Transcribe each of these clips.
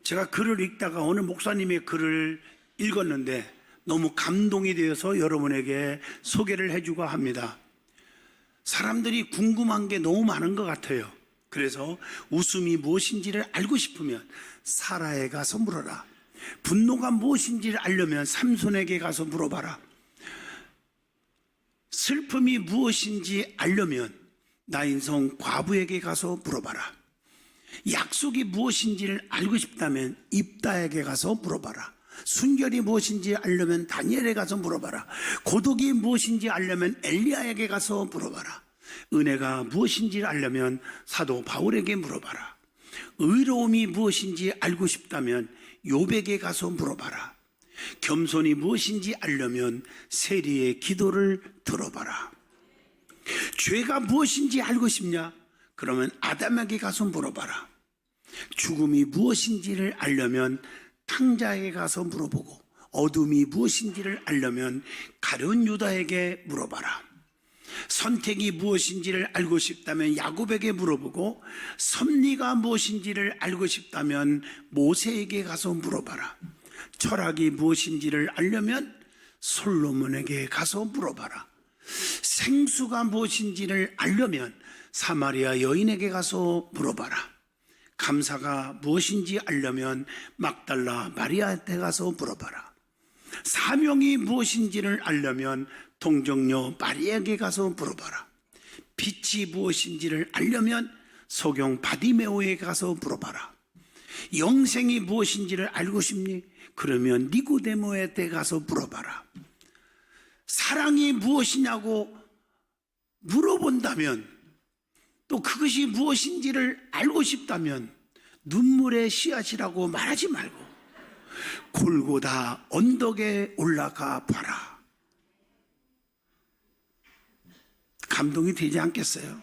제가 글을 읽다가 어느 목사님의 글을 읽었는데 너무 감동이 되어서 여러분에게 소개를 해주고 합니다. 사람들이 궁금한 게 너무 많은 것 같아요. 그래서 웃음이 무엇인지를 알고 싶으면 사라에 가서 물어라. 분노가 무엇인지를 알려면 삼손에게 가서 물어봐라. 슬픔이 무엇인지 알려면 나인성 과부에게 가서 물어봐라. 약속이 무엇인지를 알고 싶다면 입다에게 가서 물어봐라. 순결이 무엇인지 알려면 다니엘에 가서 물어봐라. 고독이 무엇인지 알려면 엘리야에게 가서 물어봐라. 은혜가 무엇인지 알려면 사도 바울에게 물어봐라. 의로움이 무엇인지 알고 싶다면 욥에게 가서 물어봐라. 겸손이 무엇인지 알려면 세리의 기도를 들어봐라. 죄가 무엇인지 알고 싶냐? 그러면 아담에게 가서 물어봐라. 죽음이 무엇인지를 알려면 탕자에게 가서 물어보고, 어둠이 무엇인지를 알려면 가룟 유다에게 물어봐라. 선택이 무엇인지를 알고 싶다면 야곱에게 물어보고, 섭리가 무엇인지를 알고 싶다면 모세에게 가서 물어봐라. 철학이 무엇인지를 알려면 솔로몬에게 가서 물어봐라. 생수가 무엇인지를 알려면 사마리아 여인에게 가서 물어봐라. 감사가 무엇인지 알려면 막달라 마리아한테 가서 물어봐라. 사명이 무엇인지를 알려면 동정녀 마리아에게 가서 물어봐라. 빛이 무엇인지를 알려면 소경 바디메오에게 가서 물어봐라. 영생이 무엇인지를 알고 싶니? 그러면 니고데모에게 가서 물어봐라. 사랑이 무엇이냐고 물어본다면, 또 그것이 무엇인지를 알고 싶다면 눈물의 씨앗이라고 말하지 말고 골고다 언덕에 올라가 봐라. 감동이 되지 않겠어요?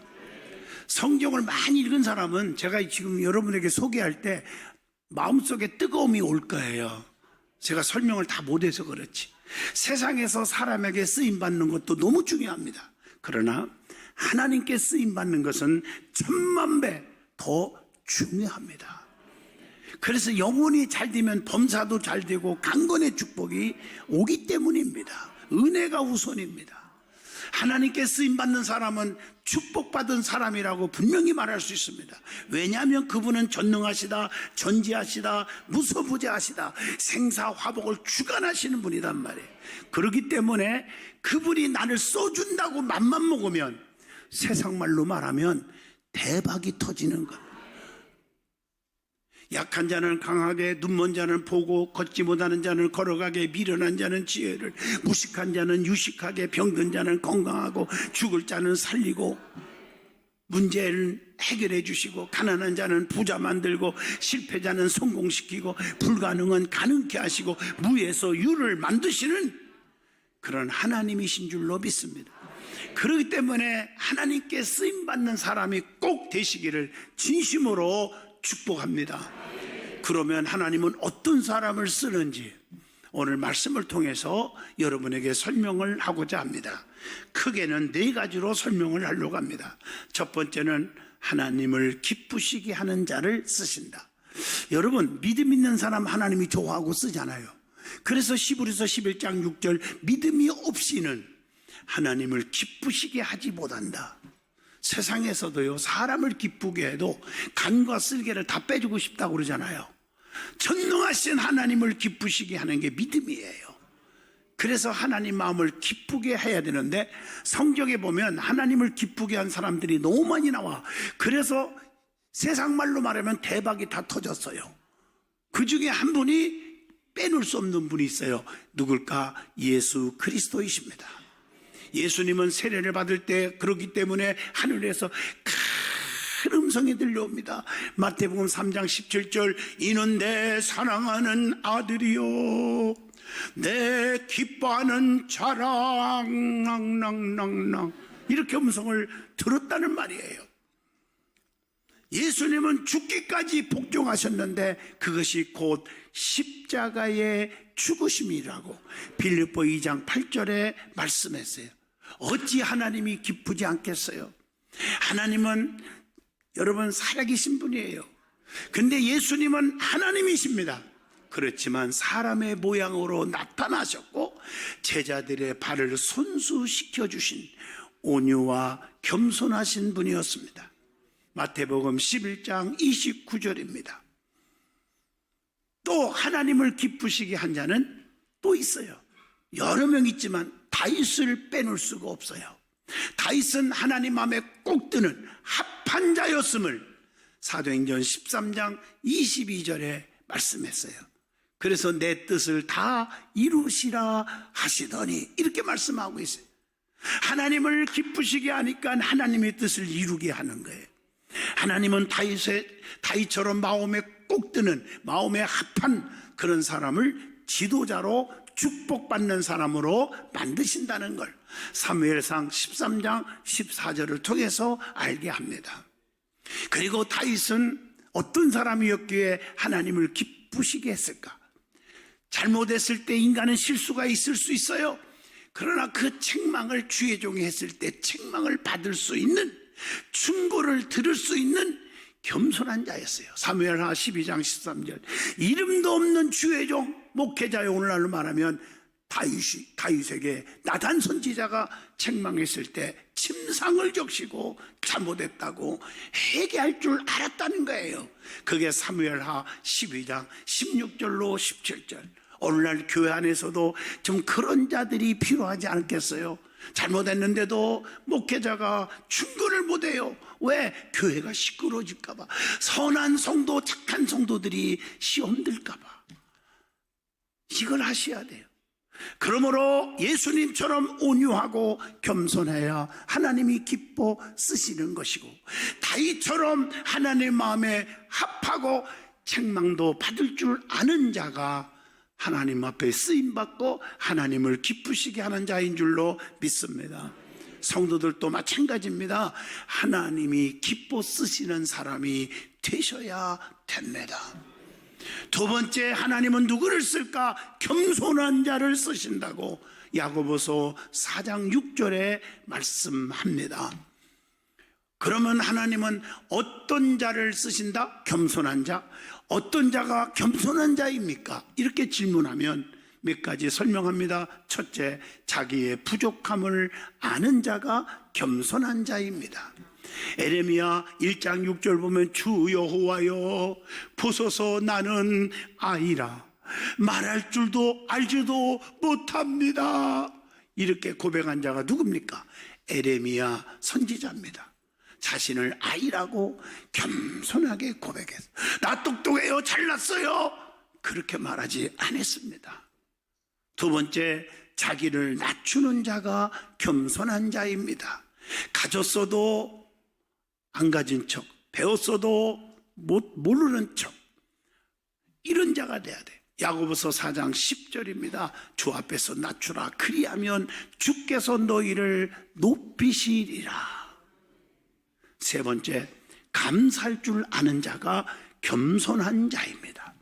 성경을 많이 읽은 사람은 제가 지금 여러분에게 소개할 때 마음속에 뜨거움이 올 거예요. 제가 설명을 다 못해서 그렇지. 세상에서 사람에게 쓰임받는 것도 너무 중요합니다. 그러나 하나님께 쓰임받는 것은 10,000배 더 중요합니다. 그래서 영혼이 잘 되면 범사도 잘 되고 강건의 축복이 오기 때문입니다. 은혜가 우선입니다. 하나님께 쓰임받는 사람은 축복받은 사람이라고 분명히 말할 수 있습니다. 왜냐하면 그분은 전능하시다, 전지하시다, 무소부재하시다, 생사화복을 주관하시는 분이란 말이에요. 그렇기 때문에 그분이 나를 써준다고 맘만 먹으면, 세상 말로 말하면 대박이 터지는 것. 약한 자는 강하게, 눈먼 자는 보고, 걷지 못하는 자는 걸어가게, 미련한 자는 지혜를, 무식한 자는 유식하게, 병든 자는 건강하고, 죽을 자는 살리고, 문제를 해결해 주시고, 가난한 자는 부자 만들고, 실패자는 성공시키고, 불가능은 가능케 하시고, 무에서 유를 만드시는 그런 하나님이신 줄로 믿습니다. 그렇기 때문에 하나님께 쓰임받는 사람이 꼭 되시기를 진심으로 축복합니다. 그러면 하나님은 어떤 사람을 쓰는지 오늘 말씀을 통해서 여러분에게 설명을 하고자 합니다. 크게는 4가지로 설명을 하려고 합니다. 첫 번째는 하나님을 기쁘시게 하는 자를 쓰신다. 여러분, 믿음 있는 사람 하나님이 좋아하고 쓰잖아요. 그래서 히브리서 11장 6절, 믿음이 없이는 하나님을 기쁘시게 하지 못한다. 세상에서도요, 사람을 기쁘게 해도 간과 쓸개를 다 빼주고 싶다고 그러잖아요. 전능하신 하나님을 기쁘시게 하는 게 믿음이에요. 그래서 하나님 마음을 기쁘게 해야 되는데, 성경에 보면 하나님을 기쁘게 한 사람들이 너무 많이 나와. 그래서 세상 말로 말하면 대박이 다 터졌어요. 그 중에 한 분이 빼놓을 수 없는 분이 있어요. 누굴까? 예수 그리스도이십니다. 예수님은 세례를 받을 때 그렇기 때문에 하늘에서 큰 음성이 들려옵니다. 마태복음 3장 17절, 이는 내 사랑하는 아들이요 내 기뻐하는 자랑, 낭낭낭낭, 이렇게 음성을 들었다는 말이에요. 예수님은 죽기까지 복종하셨는데 그것이 곧 십자가의 죽으심이라고 빌립보 2장 8절에 말씀했어요. 어찌 하나님이 기쁘지 않겠어요? 하나님은 여러분 살아계신 분이에요. 근데 예수님은 하나님이십니다. 그렇지만 사람의 모양으로 나타나셨고 제자들의 발을 손수시켜 주신 온유와 겸손하신 분이었습니다. 마태복음 11장 29절입니다. 또 하나님을 기쁘시게 한 자는 또 있어요. 여러 명 있지만 다윗을 빼놓을 수가 없어요. 다윗은 하나님 마음에 꼭 드는 합한 자였음을 사도행전 13장 22절에 말씀했어요. 그래서 내 뜻을 다 이루시라 하시더니 이렇게 말씀하고 있어요. 하나님을 기쁘시게 하니까 하나님의 뜻을 이루게 하는 거예요. 하나님은 다윗처럼 마음에 꼭 드는 마음에 합한 그런 사람을 지도자로 축복받는 사람으로 만드신다는 걸 사무엘상 13장 14절을 통해서 알게 합니다. 그리고 다윗은 어떤 사람이었기에 하나님을 기쁘시게 했을까? 잘못했을 때 인간은 실수가 있을 수 있어요. 그러나 그 책망을 주의 종이 했을 때 책망을 받을 수 있는, 충고를 들을 수 있는 겸손한 자였어요. 사무엘하 12장 13절 이름도 없는 주의 종 목회자의 오늘날로 말하면 다윗에게 나단 선지자가 책망했을 때 침상을 적시고 잘못했다고 회개할 줄 알았다는 거예요. 그게 사무엘하 12장 16절로 17절. 오늘날 교회 안에서도 좀 그런 자들이 필요하지 않겠어요? 잘못했는데도 목회자가 충고를 못해요. 왜? 교회가 시끄러워질까봐, 선한 성도, 착한 성도들이 시험 들까봐. 이걸 하셔야 돼요. 그러므로 예수님처럼 온유하고 겸손해야 하나님이 기뻐 쓰시는 것이고, 다윗처럼 하나님 마음에 합하고 책망도 받을 줄 아는 자가 하나님 앞에 쓰임받고 하나님을 기쁘시게 하는 자인 줄로 믿습니다. 성도들도 마찬가지입니다. 하나님이 기뻐 쓰시는 사람이 되셔야 됩니다. 두 번째, 하나님은 누구를 쓸까? 겸손한 자를 쓰신다고 야고보서 4장 6절에 말씀합니다. 그러면 하나님은 어떤 자를 쓰신다? 겸손한 자. 어떤 자가 겸손한 자입니까? 이렇게 질문하면 몇 가지 설명합니다. 첫째, 자기의 부족함을 아는 자가 겸손한 자입니다. 에레미야 1장 6절 보면 주 여호와여 보소서 나는 아이라 말할 줄도 알지도 못합니다. 이렇게 고백한 자가 누굽니까? 에레미야 선지자입니다. 자신을 아이라고 겸손하게 고백했어요. 나 똑똑해요, 잘났어요, 그렇게 말하지 않았습니다. 두 번째, 자기를 낮추는 자가 겸손한 자입니다. 가졌어도 안 가진 척, 배웠어도 모르는 척, 이런 자가 돼야 돼. 야고보서 4장 10절입니다. 주 앞에서 낮추라. 그리하면 주께서 너희를 높이시리라. 세 번째, 감사할 줄 아는 자가 겸손한 자입니다.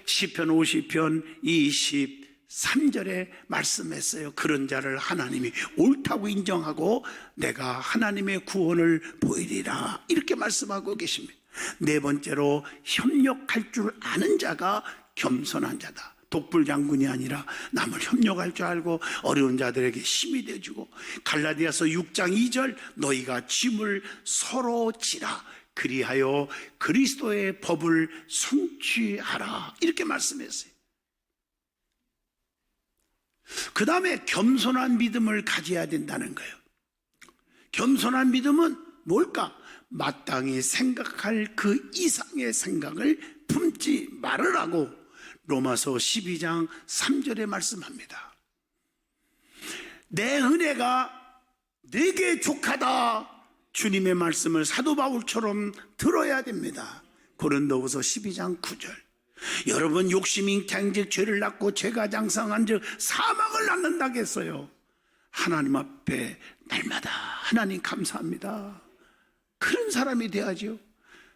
시편 50편 23절에 말씀했어요. 그런 자를 하나님이 옳다고 인정하고 내가 하나님의 구원을 보이리라, 이렇게 말씀하고 계십니다. 네 번째로, 협력할 줄 아는 자가 겸손한 자다. 독불 장군이 아니라 남을 협력할 줄 알고 어려운 자들에게 힘이 되어주고, 갈라디아서 6장 2절 너희가 짐을 서로 지라 그리하여 그리스도의 법을 성취하라, 이렇게 말씀했어요. 그 다음에 겸손한 믿음을 가져야 된다는 거예요. 겸손한 믿음은 뭘까? 마땅히 생각할 그 이상의 생각을 품지 말으라고 로마서 12장 3절에 말씀합니다. 내 은혜가 내게 족하다, 주님의 말씀을 사도 바울처럼 들어야 됩니다. 고린도후서 12장 9절. 여러분, 욕심이 잉태한즉 죄를 낳고 죄가 장성한즉 사망을 낳는다겠어요. 하나님 앞에 날마다 하나님 감사합니다, 그런 사람이 돼야죠.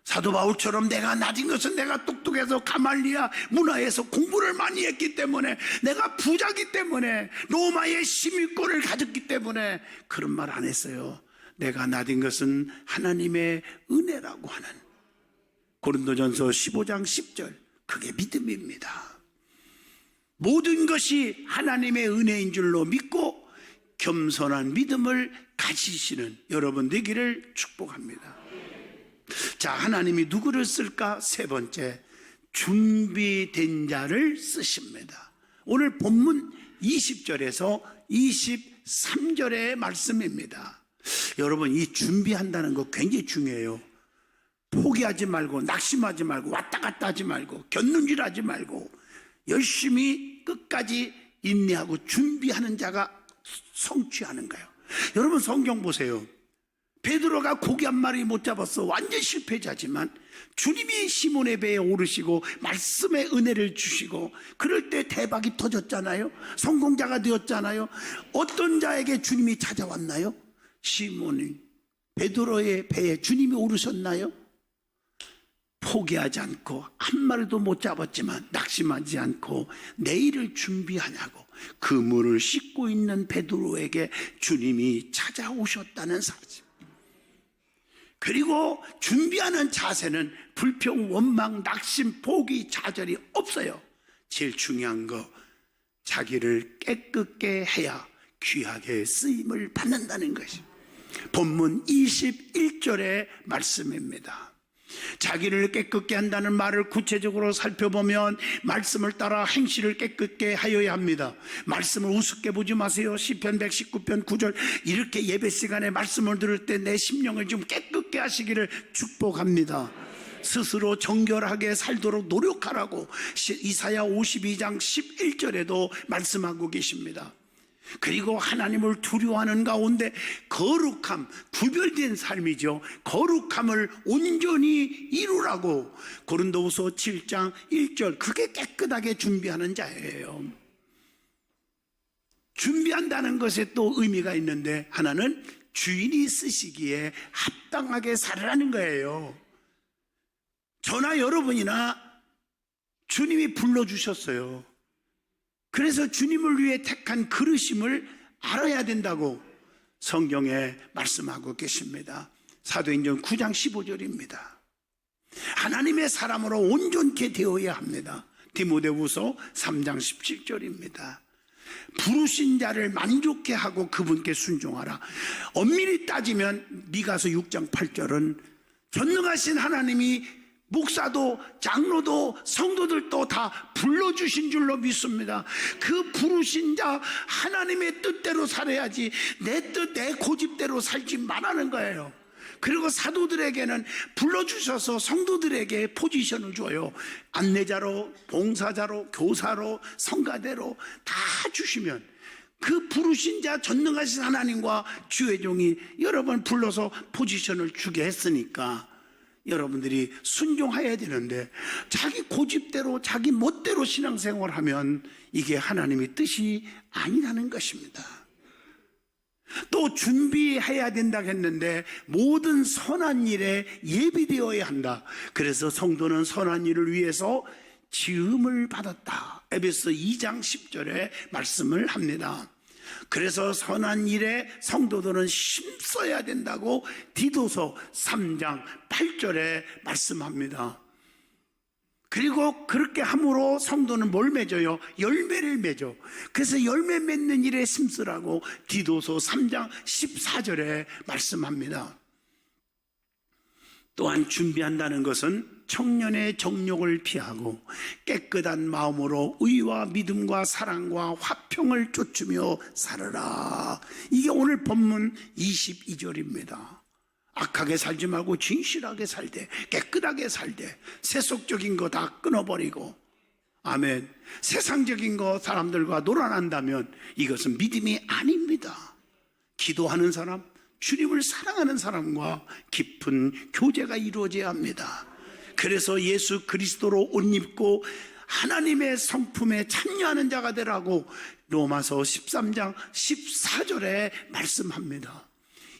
사도 바울처럼 내가 낮은 것은 내가 똑똑해서 가말리아 문화에서 공부를 많이 했기 때문에, 내가 부자기 때문에, 로마의 시민권을 가졌기 때문에 그런 말 안 했어요. 내가 낮은 것은 하나님의 은혜라고 하는 고린도전서 15장 10절, 그게 믿음입니다. 모든 것이 하나님의 은혜인 줄로 믿고 겸손한 믿음을 가지시는 여러분 되기를 축복합니다. 자, 하나님이 누구를 쓸까? 세 번째, 준비된 자를 쓰십니다. 오늘 본문 20절에서 23절의 말씀입니다. 여러분, 이 준비한다는 거 굉장히 중요해요. 포기하지 말고, 낙심하지 말고, 왔다 갔다 하지 말고, 곁눈질하지 말고 열심히 끝까지 인내하고 준비하는 자가 성취하는 거예요. 여러분, 성경 보세요. 베드로가 고기 한 마리 못 잡았어. 완전 실패자지만 주님이 시몬의 배에 오르시고 말씀의 은혜를 주시고 그럴 때 대박이 터졌잖아요. 성공자가 되었잖아요. 어떤 자에게 주님이 찾아왔나요? 시몬이, 베드로의 배에 주님이 오르셨나요? 포기하지 않고, 한 마리도 못 잡았지만 낙심하지 않고 내일을 준비하냐고 그물을 씻고 있는 베드로에게 주님이 찾아오셨다는 사실. 그리고 준비하는 자세는 불평, 원망, 낙심, 포기, 좌절이 없어요. 제일 중요한 거, 자기를 깨끗게 해야 귀하게 쓰임을 받는다는 것이 본문 21절의 말씀입니다. 자기를 깨끗게 한다는 말을 구체적으로 살펴보면 말씀을 따라 행실을 깨끗게 하여야 합니다. 말씀을 우습게 보지 마세요. 시편 119편 9절, 이렇게 예배 시간에 말씀을 들을 때 내 심령을 좀 깨끗게 하시기를 축복합니다. 스스로 정결하게 살도록 노력하라고 이사야 52장 11절에도 말씀하고 계십니다. 그리고 하나님을 두려워하는 가운데 거룩함, 구별된 삶이죠. 거룩함을 온전히 이루라고 고린도후서 7장 1절, 그게 깨끗하게 준비하는 자예요. 준비한다는 것에 또 의미가 있는데, 하나는 주인이 쓰시기에 합당하게 살으라는 거예요. 저나 여러분이나 주님이 불러주셨어요. 그래서 주님을 위해 택한 그릇임을 알아야 된다고 성경에 말씀하고 계십니다. 사도행전 9장 15절입니다. 하나님의 사람으로 온전케 되어야 합니다. 디모데후서 3장 17절입니다. 부르신 자를 만족케 하고 그분께 순종하라. 엄밀히 따지면 미가서 6장 8절은 전능하신 하나님이 목사도 장로도 성도들도 다 불러주신 줄로 믿습니다. 그 부르신 자 하나님의 뜻대로 살아야지 내 뜻, 내 고집대로 살지 말라는 거예요. 그리고 사도들에게는 불러주셔서 성도들에게 포지션을 줘요. 안내자로, 봉사자로, 교사로, 성가대로 다 주시면 그 부르신 자 전능하신 하나님과 주의 종이 여러 번 불러서 포지션을 주게 했으니까 여러분들이 순종해야 되는데, 자기 고집대로 자기 멋대로 신앙생활하면 이게 하나님의 뜻이 아니라는 것입니다. 또 준비해야 된다 했는데 모든 선한 일에 예비되어야 한다. 그래서 성도는 선한 일을 위해서 지음을 받았다. 에베소 2장 10절에 말씀을 합니다. 그래서 선한 일에 성도들은 힘써야 된다고 디도서 3장 8절에 말씀합니다. 그리고 그렇게 함으로 성도는 뭘 맺어요? 열매를 맺어. 그래서 열매 맺는 일에 힘쓰라고 디도서 3장 14절에 말씀합니다. 또한 준비한다는 것은 청년의 정욕을 피하고 깨끗한 마음으로 의와 믿음과 사랑과 화평을 쫓으며 살아라. 이게 오늘 본문 22절입니다. 악하게 살지 말고 진실하게 살되, 깨끗하게 살되, 세속적인 거 다 끊어버리고, 아멘. 세상적인 거 사람들과 놀아난다면 이것은 믿음이 아닙니다. 기도하는 사람, 주님을 사랑하는 사람과 깊은 교제가 이루어져야 합니다. 그래서 예수 그리스도로 옷 입고 하나님의 성품에 참여하는 자가 되라고 로마서 13장 14절에 말씀합니다.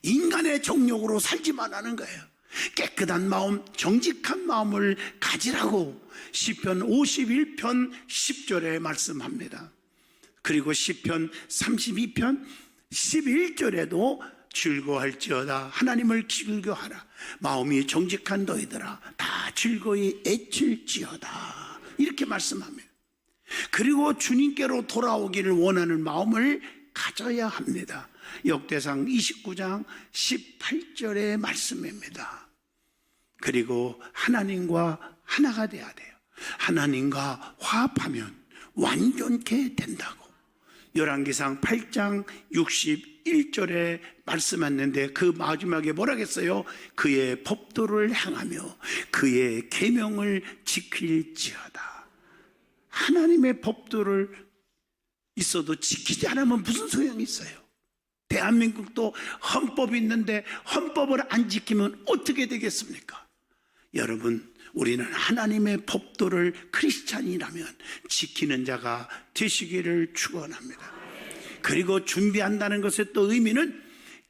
인간의 정욕으로 살지 말라는 거예요. 깨끗한 마음, 정직한 마음을 가지라고 시편 51편 10절에 말씀합니다. 그리고 시편 32편 11절에도 즐거워할지어다. 하나님을 즐거워하라. 마음이 정직한 너희들아 다 즐거이 애칠지어다. 이렇게 말씀합니다. 그리고 주님께로 돌아오기를 원하는 마음을 가져야 합니다. 역대상 29장 18절의 말씀입니다. 그리고 하나님과 하나가 돼야 돼요. 하나님과 화합하면 완전케 된다고. 열왕기상 8장 61절에 말씀했는데 그 마지막에 뭐라겠어요? 그의 법도를 행하며 그의 계명을 지킬지어다. 하나님의 법도를 있어도 지키지 않으면 무슨 소용이 있어요? 대한민국도 헌법이 있는데 헌법을 안 지키면 어떻게 되겠습니까? 여러분, 우리는 하나님의 법도를 크리스찬이라면 지키는 자가 되시기를 축원합니다. 그리고 준비한다는 것의 또 의미는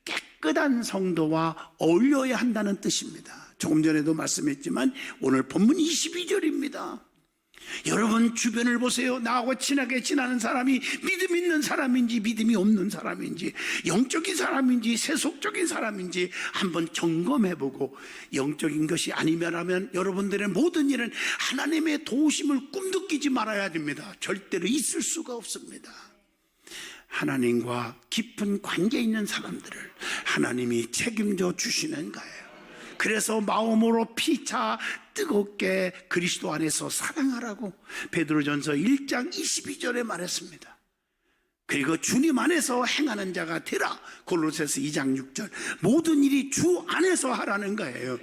깨끗한 성도와 어울려야 한다는 뜻입니다. 조금 전에도 말씀했지만 오늘 본문 22절입니다. 여러분 주변을 보세요. 나하고 친하게 지나는 사람이 믿음 있는 사람인지 믿음이 없는 사람인지, 영적인 사람인지 세속적인 사람인지 한번 점검해보고, 영적인 것이 아니면 여러분들의 모든 일은 하나님의 도우심을 꿈도 끼지 말아야 됩니다. 절대로 있을 수가 없습니다. 하나님과 깊은 관계 있는 사람들을 하나님이 책임져 주시는 거예요. 그래서 마음으로 피차 뜨겁게 그리스도 안에서 사랑하라고 베드로전서 1장 22절에 말했습니다. 그리고 주님 안에서 행하는 자가 되라. 골로새서 2장 6절. 모든 일이 주 안에서 하라는 거예요.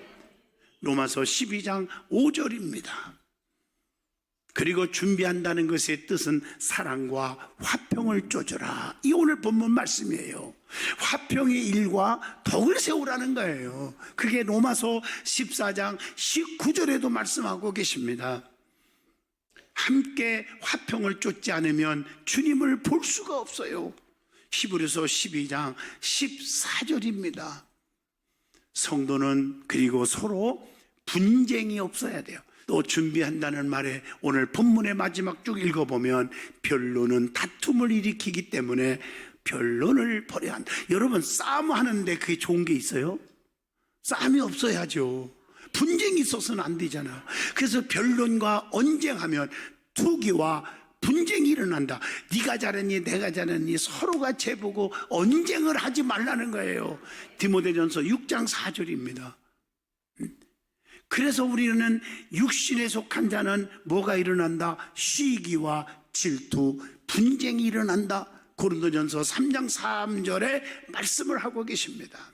로마서 12장 5절입니다. 그리고 준비한다는 것의 뜻은 사랑과 화평을 쫓으라. 이 오늘 본문 말씀이에요. 화평의 일과 덕을 세우라는 거예요. 그게 로마서 14장 19절에도 말씀하고 계십니다. 함께 화평을 쫓지 않으면 주님을 볼 수가 없어요. 히브리서 12장 14절입니다. 성도는 그리고 서로 분쟁이 없어야 돼요. 또 준비한다는 말에 오늘 본문의 마지막 쭉 읽어보면 변론은 다툼을 일으키기 때문에 변론을 버려야 한다. 여러분 싸움하는데 그게 좋은 게 있어요? 싸움이 없어야죠. 분쟁이 있어서는 안 되잖아요. 그래서 변론과 언쟁하면 투기와 분쟁이 일어난다. 네가 잘했니 내가 잘했니 서로가 재보고 언쟁을 하지 말라는 거예요. 디모데전서 6장 4절입니다. 그래서 우리는 육신에 속한 자는 뭐가 일어난다? 시기와 질투, 분쟁이 일어난다. 고린도전서 3장 3절에 말씀을 하고 계십니다.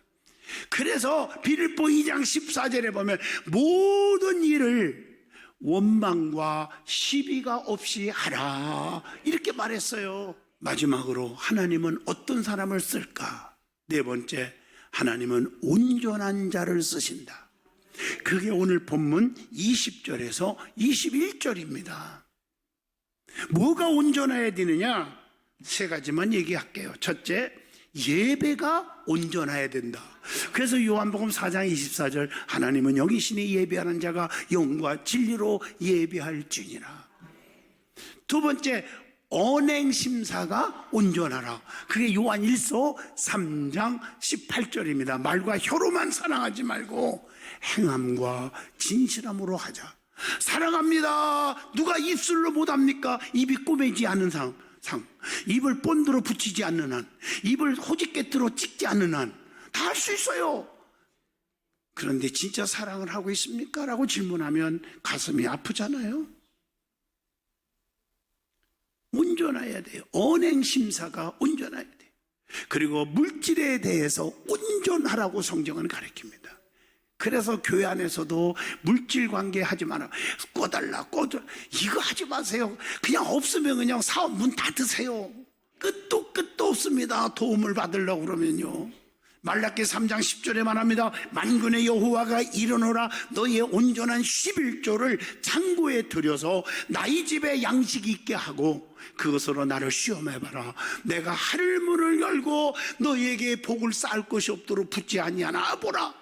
그래서 빌립보 2장 14절에 보면 모든 일을 원망과 시비가 없이 하라 이렇게 말했어요. 마지막으로 하나님은 어떤 사람을 쓸까? 네 번째, 하나님은 온전한 자를 쓰신다. 그게 오늘 본문 20절에서 21절입니다. 뭐가 온전해야 되느냐? 세 가지만 얘기할게요. 첫째, 예배가 온전해야 된다. 그래서 요한복음 4장 24절, 하나님은 영이시니 예배하는 자가 영과 진리로 예배할지니라. 두 번째, 언행심사가 온전하라. 그게 요한 1서 3장 18절입니다. 말과 혀로만 사랑하지 말고 행함과 진실함으로 하자. 사랑합니다. 누가 입술로 못합니까? 입이 꼬매지 않는 상, 입을 본드로 붙이지 않는 한, 입을 호짓개트로 찍지 않는 한 다 할 수 있어요. 그런데 진짜 사랑을 하고 있습니까? 라고 질문하면 가슴이 아프잖아요. 온전해야 돼요. 언행심사가 온전해야 돼요. 그리고 물질에 대해서 온전하라고 성경은 가르칩니다. 그래서 교회 안에서도 물질 관계 하지 마라. 꺼달라, 꺼줘. 이거 하지 마세요. 그냥 없으면 그냥 사업 문 닫으세요. 끝도 없습니다. 도움을 받으려고 그러면요. 말라기 3장 10절에 말합니다. 만군의 여호와가 이르노라. 너희의 온전한 11조를 창고에 들여서 나의 집에 양식이 있게 하고 그것으로 나를 시험해봐라. 내가 하늘 문을 열고 너희에게 복을 쌓을 것이 없도록 붙지 아니하나 보라.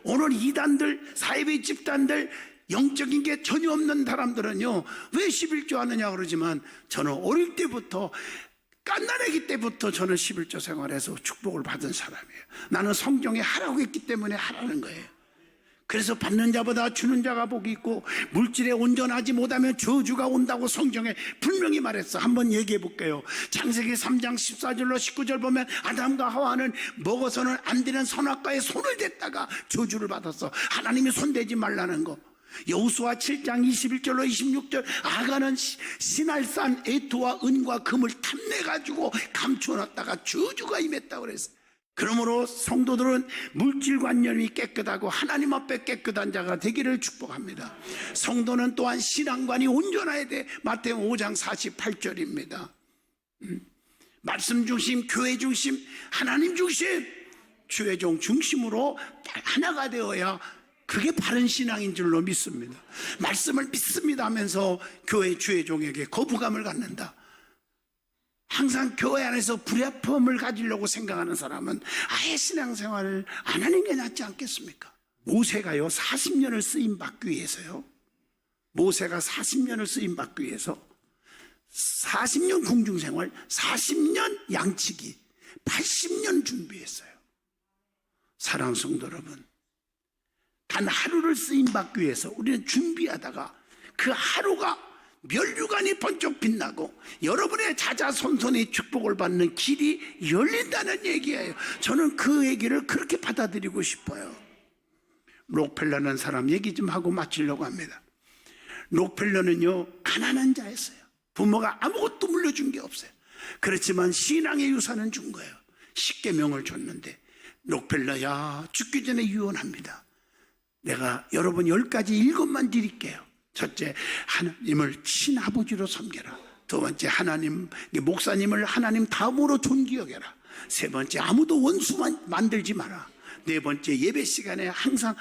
오늘 이단들, 사이비 집단들, 영적인 게 전혀 없는 사람들은요, 왜 11조 하느냐 그러지만 저는 어릴 때부터 갓난아기 때부터 저는 11조 생활에서 축복을 받은 사람이에요. 나는 성경에 하라고 했기 때문에 하라는 거예요. 그래서 받는 자보다 주는 자가 복이 있고 물질에 온전하지 못하면 저주가 온다고 성경에 분명히 말했어. 한번 얘기해 볼게요. 창세기 3장 14절로 19절 보면 아담과 하와는 먹어서는 안 되는 선악과에 손을 댔다가 저주를 받았어. 하나님이 손대지 말라는 거. 여호수아 7장 21절로 26절 아간은 시날산 에토와 은과 금을 탐내가지고 감춰놨다가 저주가 임했다고 그랬어. 그러므로 성도들은 물질관념이 깨끗하고 하나님 앞에 깨끗한 자가 되기를 축복합니다. 성도는 또한 신앙관이 온전해야 돼. 마태복음 5장 48절입니다. 말씀 중심, 교회 중심, 하나님 중심, 주의 종 중심으로 하나가 되어야 그게 바른 신앙인 줄로 믿습니다. 말씀을 믿습니다 하면서 교회 주의 종에게 거부감을 갖는다. 항상 교회 안에서 불협화음을 가지려고 생각하는 사람은 아예 신앙생활을 안 하는 게 낫지 않겠습니까? 모세가요 40년을 쓰임받기 위해서요, 모세가 40년을 쓰임받기 위해서 40년 궁중생활, 40년 양치기, 80년 준비했어요. 사랑하는 성도 여러분, 단 하루를 쓰임받기 위해서 우리는 준비하다가 그 하루가 멸류관이 번쩍 빛나고 여러분의 자자손손이 축복을 받는 길이 열린다는 얘기예요. 저는 그 얘기를 그렇게 받아들이고 싶어요. 록펠러는 사람 얘기 좀 하고 마치려고 합니다. 록펠러는요 가난한 자였어요. 부모가 아무것도 물려준 게 없어요. 그렇지만 신앙의 유산은 준 거예요. 십계명을 줬는데 록펠러야 죽기 전에 유언합니다. 내가 여러분 10가지 7것만 드릴게요. 첫째, 하나님을 친아버지로 섬겨라. 두 번째, 하나님 목사님을 하나님 다음으로 존귀여겨라. 세 번째, 아무도 원수만 만들지 마라. 네 번째, 예배 시간에 항상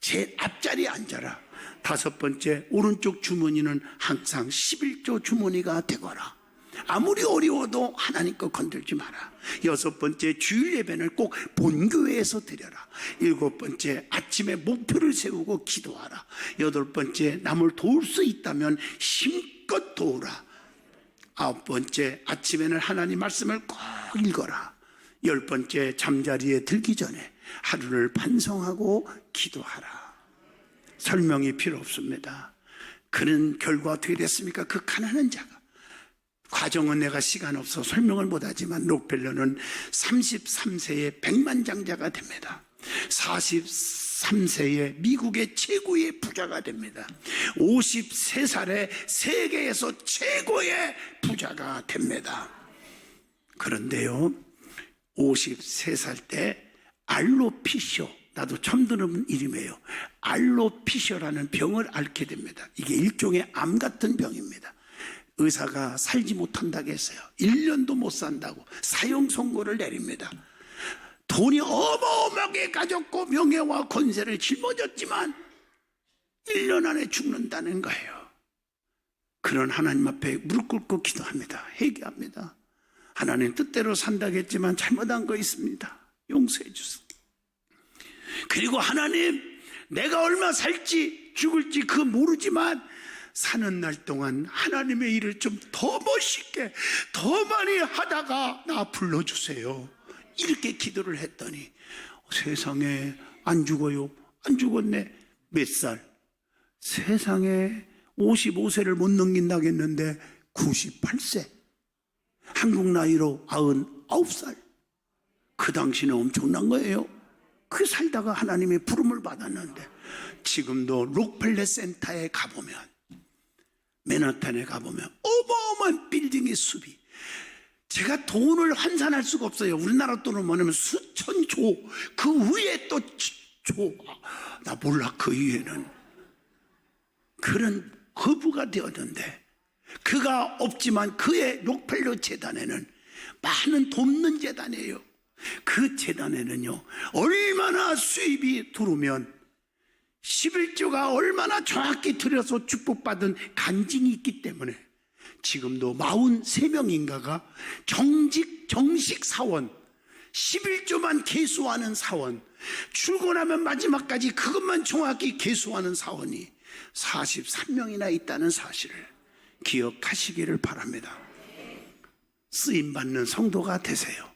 제 앞자리에 앉아라. 다섯 번째, 오른쪽 주머니는 항상 11조 주머니가 되거라. 아무리 어려워도 하나님 거 건들지 마라. 여섯 번째, 주일 예배는 꼭 본교회에서 드려라. 일곱 번째, 아침에 목표를 세우고 기도하라. 여덟 번째, 남을 도울 수 있다면 힘껏 도우라. 아홉 번째, 아침에는 하나님 말씀을 꼭 읽어라. 열 번째, 잠자리에 들기 전에 하루를 반성하고 기도하라. 설명이 필요 없습니다. 그런 결과 어떻게 됐습니까? 그 가난한 자가, 과정은 내가 시간 없어 설명을 못하지만 록펠러는 33세에 백만장자가 됩니다. 43세에 미국의 최고의 부자가 됩니다. 53살에 세계에서 최고의 부자가 됩니다. 그런데요 53살 때 알로피셔, 나도 처음 들은 이름이에요. 알로피셔라는 병을 앓게 됩니다. 이게 일종의 암 같은 병입니다. 의사가 살지 못한다고 했어요. 1년도 못 산다고 사형 선고를 내립니다. 돈이 어마어마하게 가졌고 명예와 권세를 짊어졌지만 1년 안에 죽는다는 거예요. 그런 하나님 앞에 무릎 꿇고 기도합니다. 회개합니다. 하나님 뜻대로 산다고 했지만 잘못한 거 있습니다. 용서해 주세요. 그리고 하나님, 내가 얼마 살지 죽을지 그거 모르지만 사는 날 동안 하나님의 일을 좀 더 멋있게 더 많이 하다가 나 불러주세요. 이렇게 기도를 했더니 세상에 안 죽어요. 안 죽었네. 몇 살? 세상에 55세를 못 넘긴다고 했는데 98세. 한국 나이로 99살. 그 당시는 엄청난 거예요. 그 살다가 하나님의 부름을 받았는데 지금도 록펠러 센터에 가보면, 맨하탄에 가보면 어마어마한 빌딩의 숲이, 제가 돈을 환산할 수가 없어요. 우리나라 돈을 뭐냐면 수천 조, 그 위에 또 조, 나 몰라. 그 위에는 그런 거부가 되었는데, 그가 없지만 그의 록펠러 재단에는 많은 돕는 재단이에요. 그 재단에는요 얼마나 수입이 들어오면 11조가 얼마나 정확히 들여서 축복받은 간증이 있기 때문에 지금도 43명인가가 정식 사원, 11조만 계수하는 사원, 출근하면 마지막까지 그것만 정확히 계수하는 사원이 43명이나 있다는 사실을 기억하시기를 바랍니다. 쓰임 받는 성도가 되세요.